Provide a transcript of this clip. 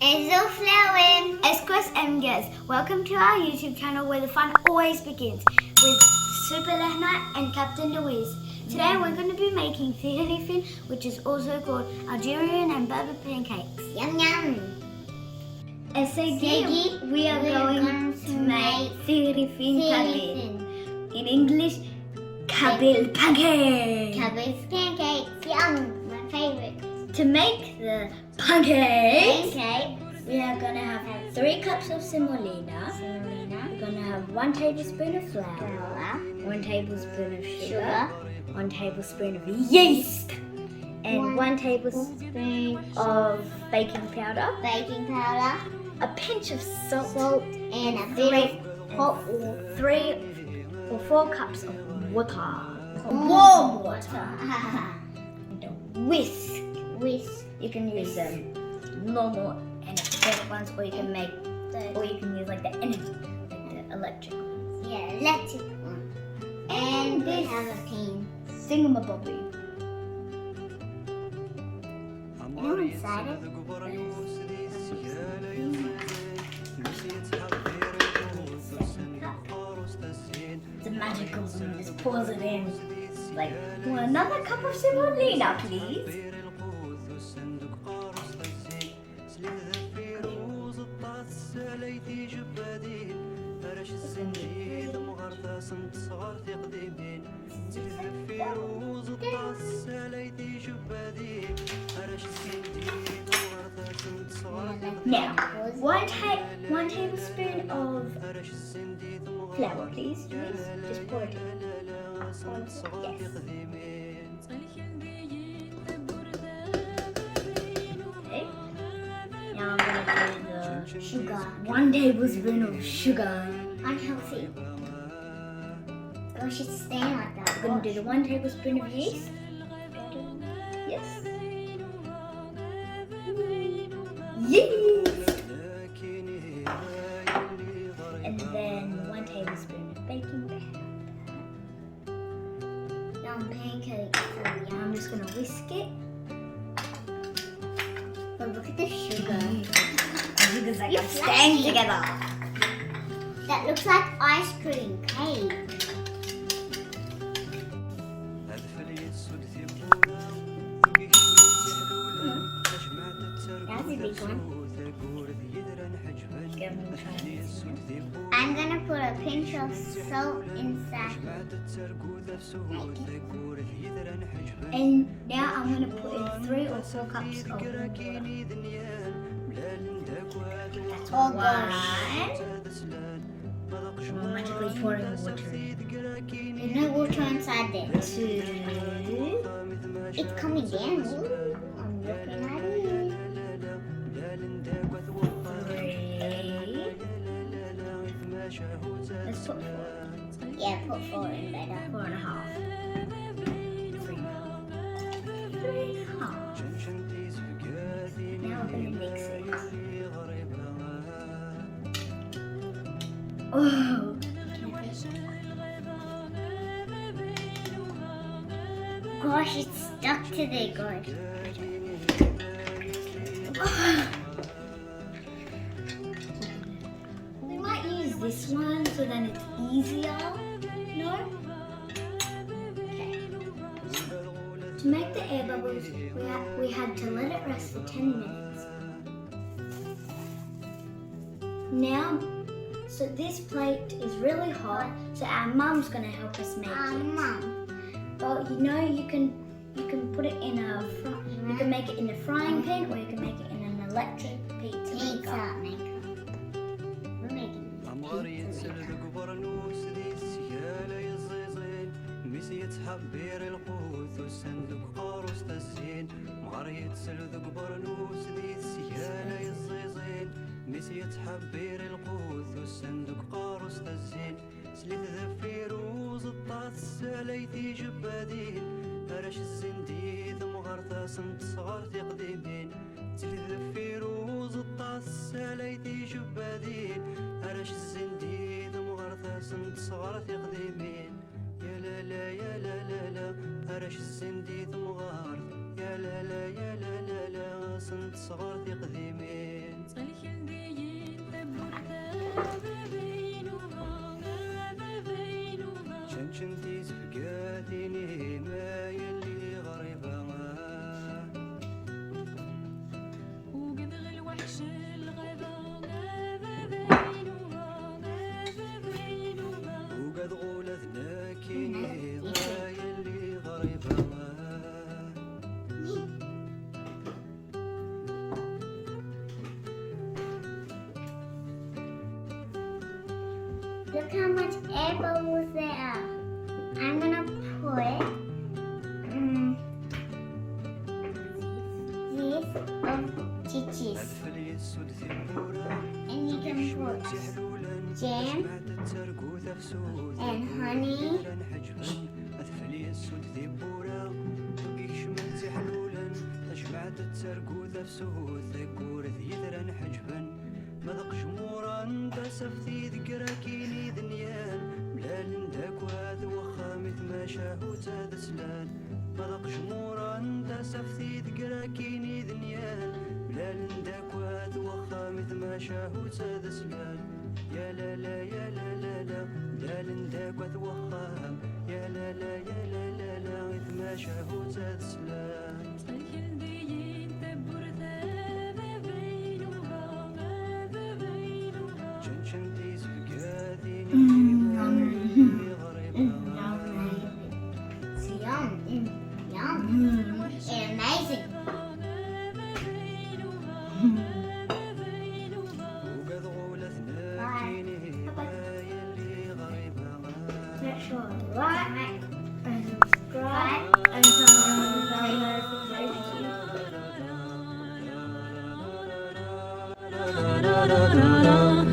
Flowing. Esquires and Girls. Welcome to our YouTube channel where the fun always begins with Super Lehna and Captain Louise. Today we're going to be making Thighrifines, which is also called Algerian and Berber pancakes. Yum yum. And Segi, we are going to make Thighrifines Kabyles. In English, Kabyl pancakes. Kabyles pancakes. Yum. My favorite. To make the pancakes, we are going to have 3 cups of semolina. We're going to have 1 tablespoon of flour, 1 tablespoon of sugar, 1 tablespoon of yeast, and 1 tablespoon of baking powder, a pinch of salt, and a bit of hot water. 3 or 4 cups of water. Warm water. And a whisk. You can use normal energetic ones, or you can use like the electric ones. Yeah, electric one. And we have a pin. Thingamabobby. I'm excited. It's a magical one. Just pours it in. Like, another cup of semolina, please. Now, 1 tablespoon of flour, please. Just pour it in. Yes. Okay. Now I'm gonna do the Sugar. 1 tablespoon of sugar. Unhealthy. Oh, she's staying like that. We're gonna do the 1 tablespoon of yeast. Yes. Yeast. And then 1 tablespoon of baking powder. Yum pancakes. Now I'm just gonna whisk it. But look at the sugar. The sugar's like You're staying flashy. together. That looks like ice cream cake. That's a big one. I'm gonna put a pinch of salt inside. And now I'm gonna put in 3 or 4 cups of water. That's Oh, 1. I'm magically pouring water in. There's no water inside there. 2. It's coming down. Ooh, I'm looking at it. 3. Let's put 4. Yeah, put 4 in better. 4.5. 3.5. Now we're gonna mix it. Oh! Gosh, it's stuck to there, gosh. We might use this one so then it's easier. No? Okay. To make the air bubbles, we had to let it rest for 10 minutes. Now, so this plate is really hot, so our mum's gonna help us make it. Mum. Well, you can put it in you can make it in a frying pan, or you can make it in an electric pizza maker. Pizza maker. We're making pizza maker. نسيت حبير القوث والصندوق قاروس الزين سليت ذفيروز الطاس ساليتي جبادين هرش الزنديد مغرثة سنت صغار تقديمين سليت ذفيروز الطاس ساليتي جبادين هرش الزنديد مغرثة سنت صغار تقديمين يا لا لا يا لا لا لا هرش الزنديد مغارث يا لا لا يا لا لا لا سنت صغار تقديمين شنشنتي زفقاتيني ما يلي غريبة وقد غولت ناكيني ما يلي غريبة Look how much air bubbles there are. I'm gonna put this of chichis. أدفلي السود ثمورة And you can put jam and honey. أدفلي السود ثمورة كيك شمال زحلولا تجمعت الترقوث فسود ذكور ذيذرا حجبا مذق جمورا تسفتي ذكراكيني ذنيان ملال داك وهذ وخا مثل ما شاهو تادسلان مذق جمورا تسفتي ذكراكيني ذنيان ملال داك وهذ وخا مثل ما شاهو تادسلان يا لا لا يا لا لا لا ملال داك وهذ وخا يا لا لا يا لا لا لا مثل ما شاهو تادسلان شنشنتي زفقاتيني ما يلي غريبة It's yum. Yum. It's amazing. وقد غولت ناكيني ما يلي غريبة Make sure to like and subscribe and turn on the bell notifications. la la la la